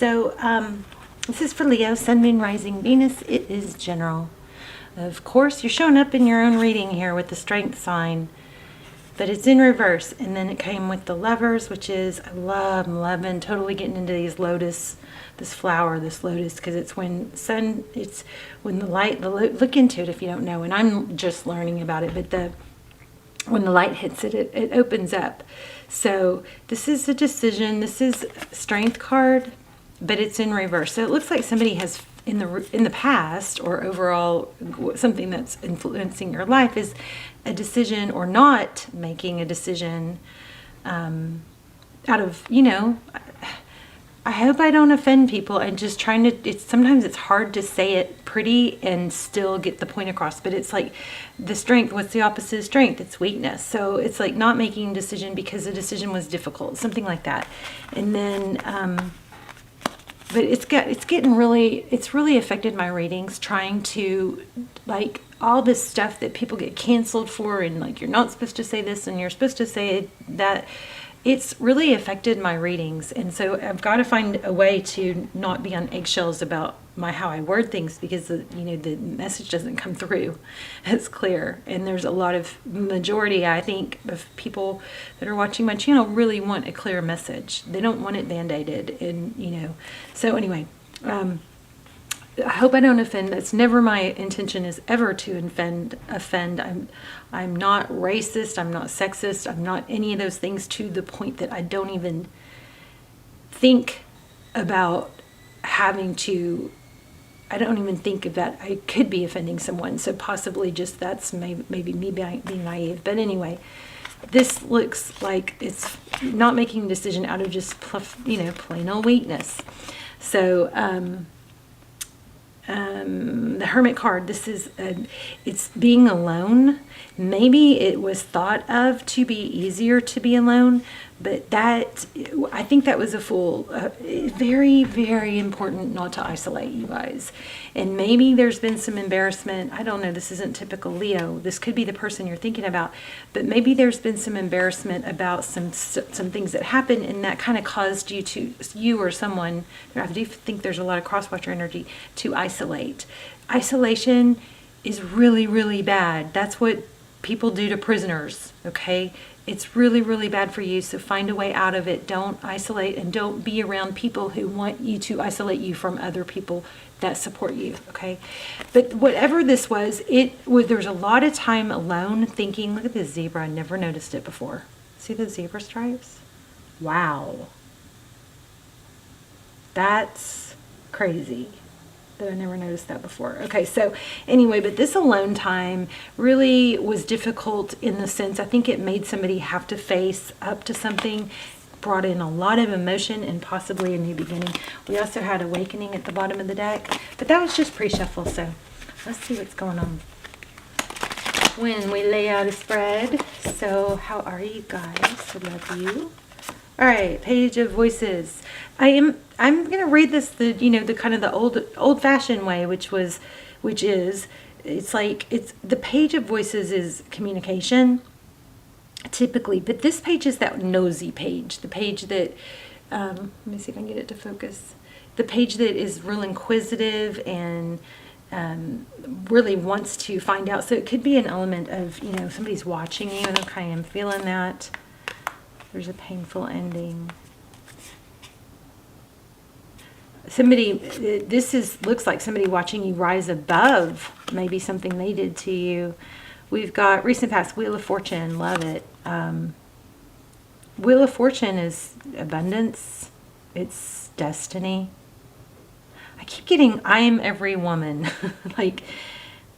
So this is for Leo, Sun, Moon, Rising, Venus. It is general. Of course, you're showing up in your own reading here with the Strength sign, but it's in reverse. And then it came with the Lovers, which is, I love, I'm loving, totally getting into these lotus, this flower, this lotus, because it's when sun, it's when the light, look into it if you don't know, and I'm just learning about it, but when the light hits it, it opens up. So this is a decision. This is Strength card, but it's in reverse. So it looks like somebody has in the past, or overall something that's influencing your life is a decision or not making a decision out of, I hope I don't offend people. I'm just trying to, sometimes it's hard to say it pretty and still get the point across, but it's like the strength, what's the opposite of strength? It's weakness. So it's like not making a decision because the decision was difficult, something like that. And then, but it's really affected my readings, trying to, like, all this stuff that people get canceled for, and like, you're not supposed to say this and you're supposed to say that. It's really affected my readings, and so I've got to find a way to not be on eggshells about how I word things, because the message doesn't come through as clear. And there's a lot of majority, I think, of people that are watching my channel really want a clear message. They don't want it band-aided, and So anyway, I hope I don't offend. That's never my intention, is ever to offend. I'm not racist. I'm not sexist. I'm not any of those things, to the point that I don't even think about having to. I don't even think of that I could be offending someone. So possibly just that's maybe me being naive. But anyway, this looks like it's not making a decision out of just plain old weakness. So. The Hermit card, this is it's being alone. Maybe it was thought of to be easier to be alone, but I think that was a fool. Very, very important not to isolate, you guys. And maybe there's been some embarrassment. I don't know, this isn't typical Leo. This could be the person you're thinking about, but maybe there's been some embarrassment about some things that happened, and that kind of caused you or someone, I do think there's a lot of cross-watcher energy, to isolate. Isolation is really, really bad. That's what people do to prisoners, okay? It's really, really bad for you, so find a way out of it. Don't isolate, and don't be around people who want you to isolate you from other people that support you, okay? But whatever this was, there's a lot of time alone thinking. Look at this zebra. I never noticed it before. See the zebra stripes? Wow. That's crazy. I never noticed that before. Okay, so anyway, but this alone time really was difficult, in the sense, I think it made somebody have to face up to something, brought in a lot of emotion, and possibly a new beginning. We also had Awakening at the bottom of the deck, but that was just pre-shuffle, so let's see what's going on when we lay out a spread. So how are you guys? I love you. All right, Page of Voices. I'm going to read this the kind of the old-fashioned way, which is the Page of Voices is communication typically, but this page is that nosy page, the page that let me see if I can get it to focus. The page that is real inquisitive and really wants to find out. So it could be an element of somebody's watching you. Okay, I'm feeling that. There's a painful ending. Looks like somebody watching you rise above maybe something they did to you. We've got recent past, Wheel of Fortune, love it. Wheel of Fortune is abundance. It's destiny. I keep getting I am every woman. Like,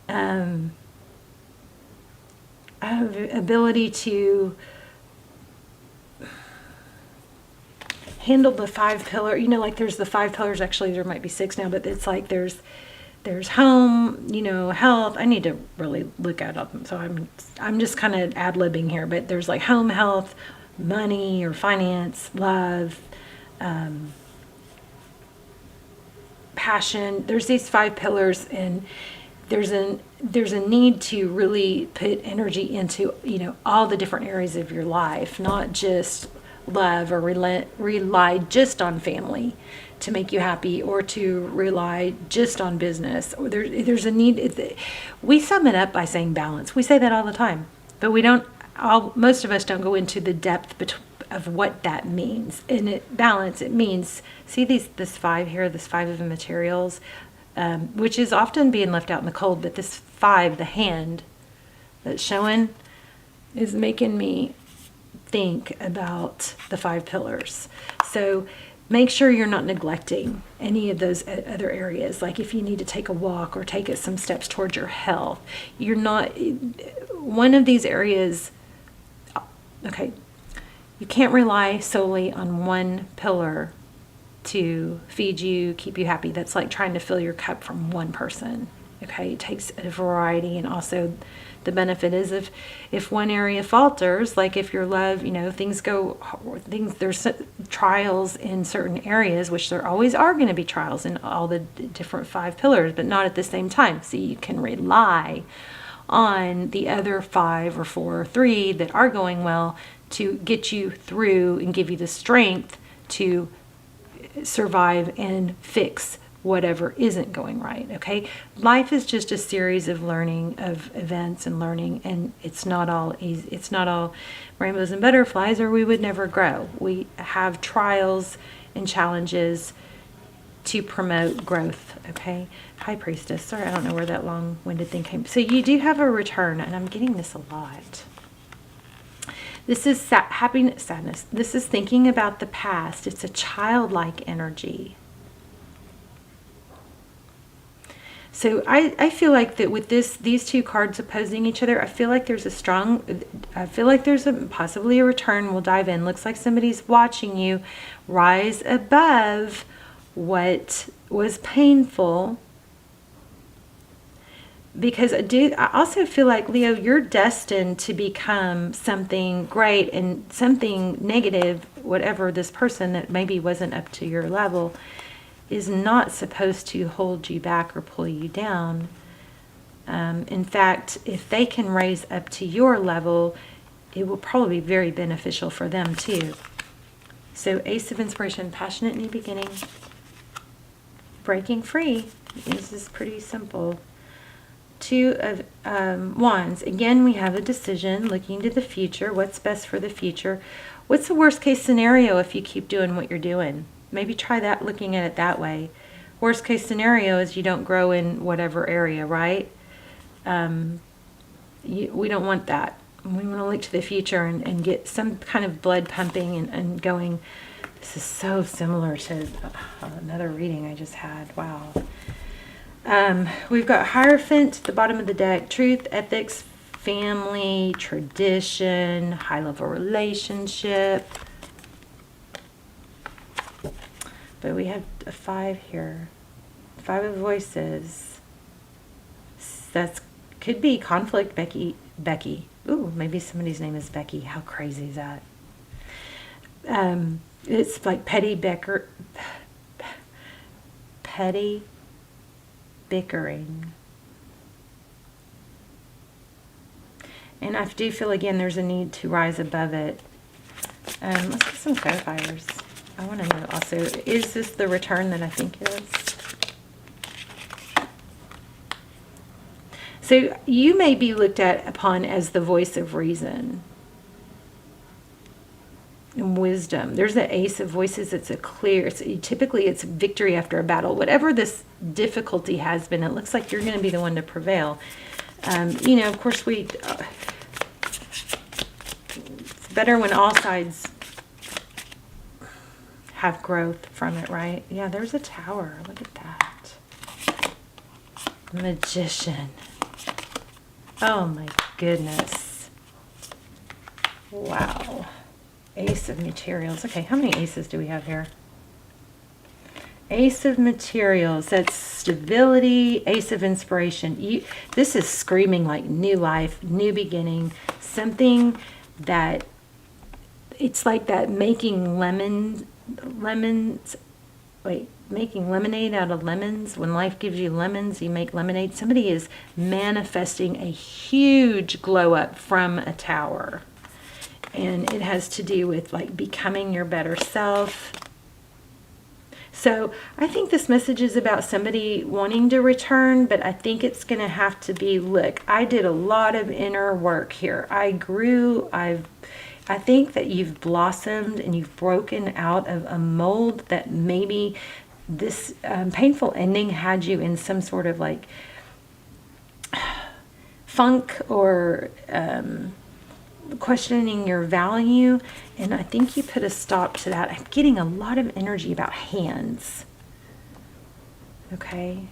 I have ability to handle the 5 pillar, like there's the 5 pillars, actually there might be 6 now, but it's like there's home, health. I need to really look at them, so I'm just kind of ad-libbing here, but there's like home, health, money or finance, love, passion. There's these 5 pillars, and there's a need to really put energy into all the different areas of your life, not just love or rely just on family to make you happy, or to rely just on business, or there's a need. We sum it up by saying balance. We say that all the time, but we don't. Most of us don't go into the depth of what that means. And balance, it means, see this 5 here, this 5 of the materials, which is often being left out in the cold, but this 5, the hand that's showing, is making me think about the 5 pillars. So make sure you're not neglecting any of those other areas. Like if you need to take a walk or take some steps towards your health, you're not, one of these areas, okay, you can't rely solely on one pillar to feed you, keep you happy. That's like trying to fill your cup from one person. Okay, it takes a variety, and also the benefit is if one area falters, like if your love, there's trials in certain areas, which there always are going to be trials in all the different 5 pillars, but not at the same time. So you can rely on the other 5 or 4 or 3 that are going well to get you through and give you the strength to survive and fix whatever isn't going right. Okay, life is just a series of learning, of events and learning, and it's not all easy. It's not all rainbows and butterflies, or we would never grow. We have trials and challenges to promote growth. Okay, High Priestess. Sorry, I don't know where that long-winded thing came. So you do have a return, and I'm getting this a lot. This is happiness, sadness. This is thinking about the past. It's a childlike energy. So I feel like that with these 2 cards opposing each other, I feel like there's possibly a return. We'll dive in. Looks like somebody's watching you rise above what was painful. Because I also feel like, Leo, you're destined to become something great, and something negative, whatever this person that maybe wasn't up to your level, is not supposed to hold you back or pull you down. In fact, if they can raise up to your level, it will probably be very beneficial for them too. So Ace of Inspiration, passionate new beginning, breaking free. This is pretty simple. 2 of Wands. Again, we have a decision, looking to the future. What's best for the future? What's the worst case scenario if you keep doing what you're doing? Maybe try that, looking at it that way. Worst case scenario is you don't grow in whatever area, right? We don't want that. We want to look to the future and get some kind of blood pumping and going. This is so similar to another reading I just had. Wow. We've got Hierophant at the bottom of the deck. Truth, ethics, family, tradition, high-level relationship. But we have a 5 here. 5 of Voices. That could be conflict, Becky. Ooh, maybe somebody's name is Becky. How crazy is that? It's like petty bickering. And I do feel, again, there's a need to rise above it. Let's get some clarifiers. I want to know also, is this the return that I think it is? So you may be looked upon as the voice of reason and wisdom. There's the Ace of Voices. It's typically it's victory after a battle. Whatever this difficulty has been, it looks like you're going to be the one to prevail. Of course, it's better when all sides have growth from it, right? Yeah, there's a Tower. Look at that. Magician. Oh my goodness. Wow. Ace of Materials. Okay, how many aces do we have here? Ace of Materials. That's stability. Ace of Inspiration. This is screaming like new life, new beginning. Something that, it's like that making making lemonade out of lemons. When life gives you lemons, you make lemonade. Somebody is manifesting a huge glow up from a Tower. And it has to do with like becoming your better self. So I think this message is about somebody wanting to return, but I think it's going to have to be, look, I did a lot of inner work here. I grew, I think that you've blossomed and you've broken out of a mold that maybe this painful ending had you in some sort of like funk or questioning your value, and I think you put a stop to that. I'm getting a lot of energy about hands. Okay,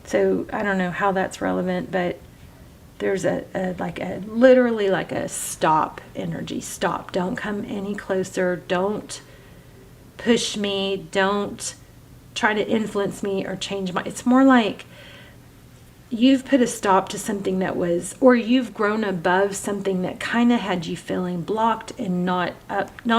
so I don't know how that's relevant, but there's a literally like a stop energy. Stop. Don't come any closer. Don't push me. Don't try to influence me or change my. It's more like you've put a stop to something that was, or you've grown above something that kind of had you feeling blocked and not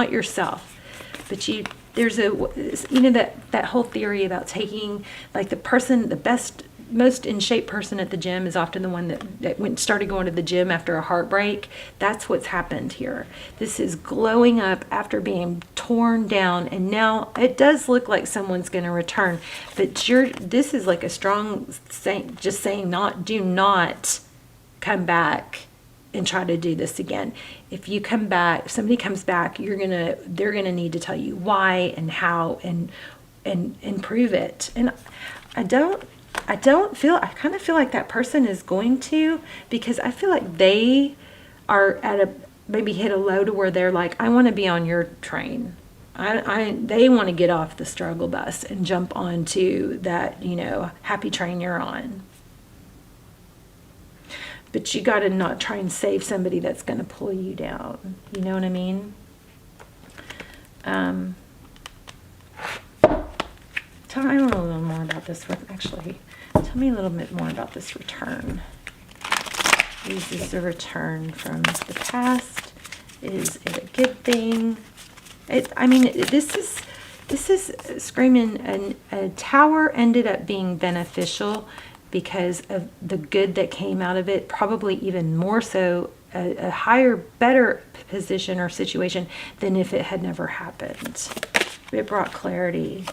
yourself. But there's that whole theory about taking, like, the best, most in shape person at the gym is often the one that started going to the gym after a heartbreak. That's what's happened here. This is glowing up after being torn down, and now it does look like someone's going to return. But this is like a strong saying, just saying, do not come back and try to do this again. If you come back, if somebody comes back, they're gonna need to tell you why and how and prove it. And I kind of feel like that person is going to, because I feel like they are maybe hit a low to where they're like, I want to be on your train. They want to get off the struggle bus and jump onto that, happy train you're on. But you got to not try and save somebody that's going to pull you down. You know what I mean? Tell me a little more about this. Actually, tell me a little bit more about this return. Is this a return from the past? Is it a good thing? This is screaming. A tower ended up being beneficial because of the good that came out of it, probably even more so a higher, better position or situation than if it had never happened. It brought clarity.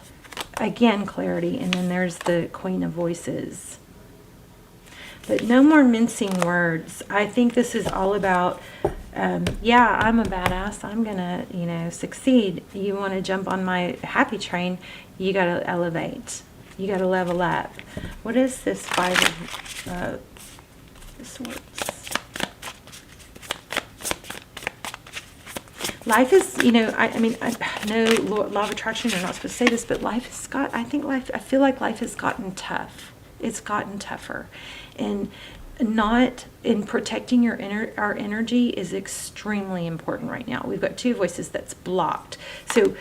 Again, clarity. And then there's the Queen of Voices. But no more mincing words. I think this is all about, yeah, I'm a badass. I'm going to, succeed. You want to jump on my happy train, you got to elevate. You got to level up. What is this Five of Swords? Life is, I know law of attraction, you're not supposed to say this, but I feel like life has gotten tough. It's gotten tougher. And not in protecting our energy is extremely important right now. We've got two voices that's blocked. So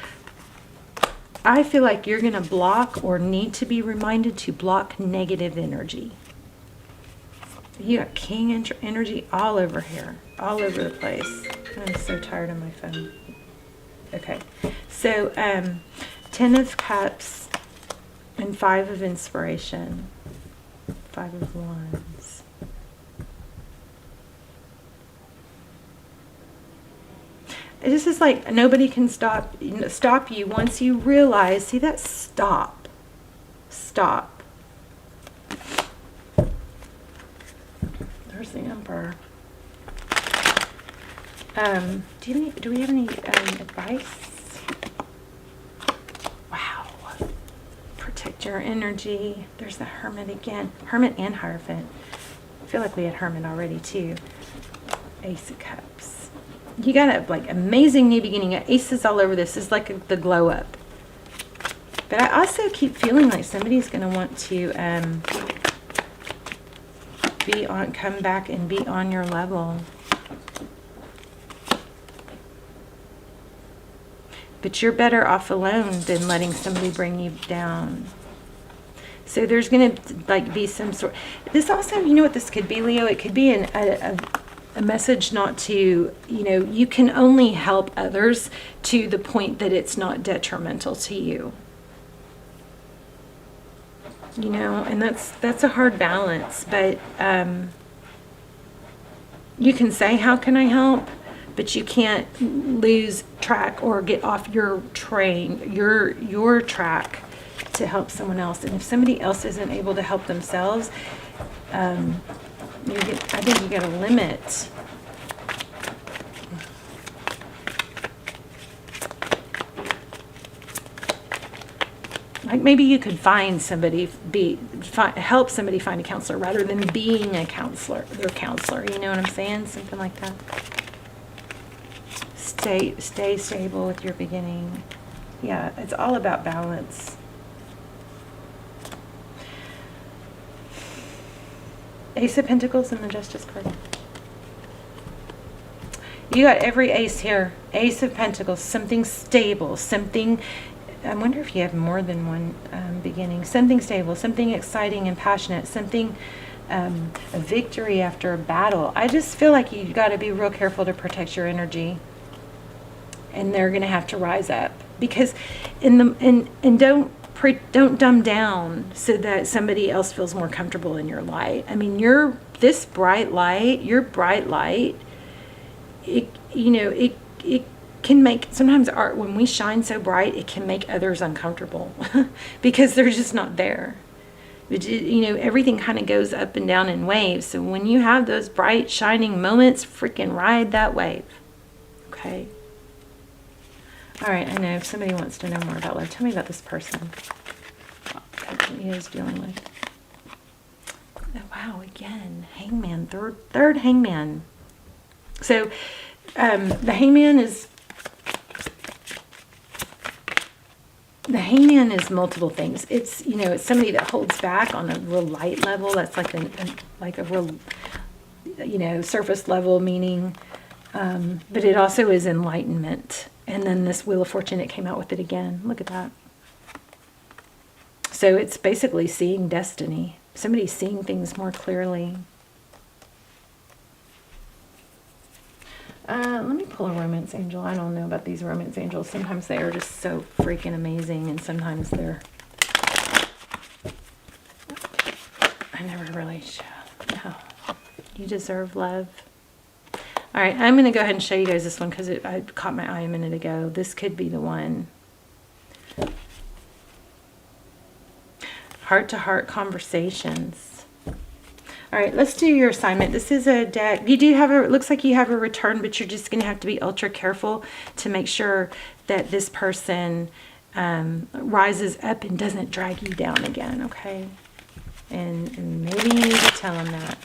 I feel like you're going to block or need to be reminded to block negative energy. You got king energy all over here, all over the place. I'm so tired of my phone. Okay, so 10 of Cups and 5 of Inspiration, 5 of Wands. This is like nobody can stop you once you realize, see that stop. There's the Emperor. Do we have any advice? Wow. Protect your energy. There's the Hermit again. Hermit and Hierophant. I feel like we had Hermit already too. Ace of Cups. You got a amazing new beginning. Aces all over this. This is like the glow up. But I also keep feeling like somebody's going to want to come back and be on your level. But you're better off alone than letting somebody bring you down. So there's going to be some sort. This also, you know what this could be, Leo? It could be a message not to, you can only help others to the point that it's not detrimental to you. And that's a hard balance. But you can say, how can I help? but you can't lose track or get off your track to help someone else. And if somebody else isn't able to help themselves, I think you got to limit. Like maybe you could find somebody, help somebody find a counselor rather than being a counselor, their counselor. You know what I'm saying? Something like that. Stay stable with your beginning. Yeah, it's all about balance. Ace of Pentacles and the Justice card. You got every ace here. Ace of Pentacles, something stable, something, I wonder if you have more than one beginning. Something stable, something exciting and passionate, something, a victory after a battle. I just feel like you got to be real careful to protect your energy. And they're going to have to rise up. Because, don't dumb down so that somebody else feels more comfortable in your light. I mean, your bright light, it can make, sometimes art, when we shine so bright, it can make others uncomfortable because they're just not there. But, everything kind of goes up and down in waves. So when you have those bright, shining moments, freaking ride that wave. Okay? All right, I know if somebody wants to know more about love, tell me about this person that he is dealing with. Oh, wow, again, hangman, third hangman. So the hangman is multiple things. It's, it's somebody that holds back on a real light level. That's like a real, surface level meaning. But it also is enlightenment. And then this Wheel of Fortune, it came out with it again. Look at that. So it's basically seeing destiny. Somebody's seeing things more clearly. Let me pull a romance angel. I don't know about these romance angels. Sometimes they are just so freaking amazing, and sometimes they're... I never really show. No. You deserve love. All right, I'm going to go ahead and show you guys this one because I caught my eye a minute ago. This could be the one. Heart-to-heart conversations. All right, let's do your assignment. This is a deck. You do have it looks like you have a return, but you're just going to have to be ultra careful to make sure that this person rises up and doesn't drag you down again, okay? And maybe you need to tell them that.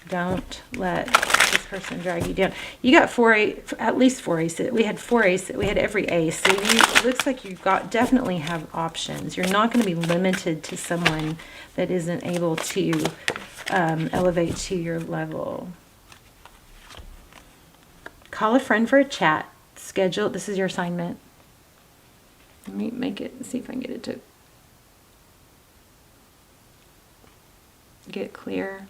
Don't let this person drag you down. You got at least four aces. We had four aces. We had every ace. So it looks like you definitely have options. You're not going to be limited to someone that isn't able to elevate to your level. Call a friend for a chat. Schedule. This is your assignment. Let me make it, see if I can get it to get clear.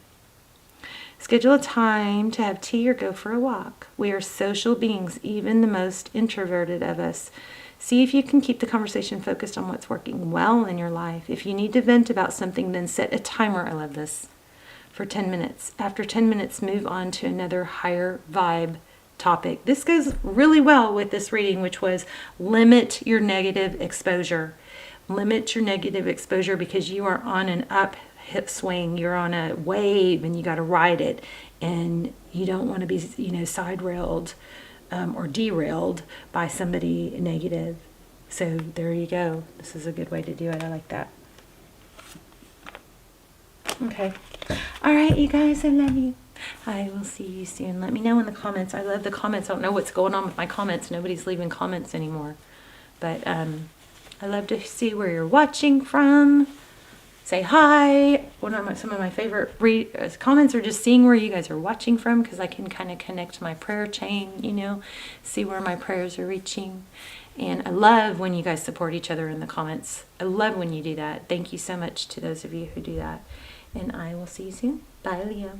Schedule a time to have tea or go for a walk. We are social beings, even the most introverted of us. See if you can keep the conversation focused on what's working well in your life. If you need to vent about something, then set a timer, I love this, for 10 minutes. After 10 minutes, move on to another higher vibe topic. This goes really well with this reading, which was limit your negative exposure. Limit your negative exposure because you are on an hip swing, you're on a wave and you got to ride it, and you don't want to be side railed or derailed by somebody negative. So there you go. This is a good way to do it. I like that. Okay. All right, you guys, I love you. I will see you soon. Let me know in the comments. I love the comments. I don't know what's going on with my comments. Nobody's leaving comments anymore, but I love to see where you're watching from. Say hi. Some of my favorite comments are just seeing where you guys are watching from, because I can kind of connect my prayer chain, see where my prayers are reaching. And I love when you guys support each other in the comments. I love when you do that. Thank you so much to those of you who do that. And I will see you soon. Bye, Leo.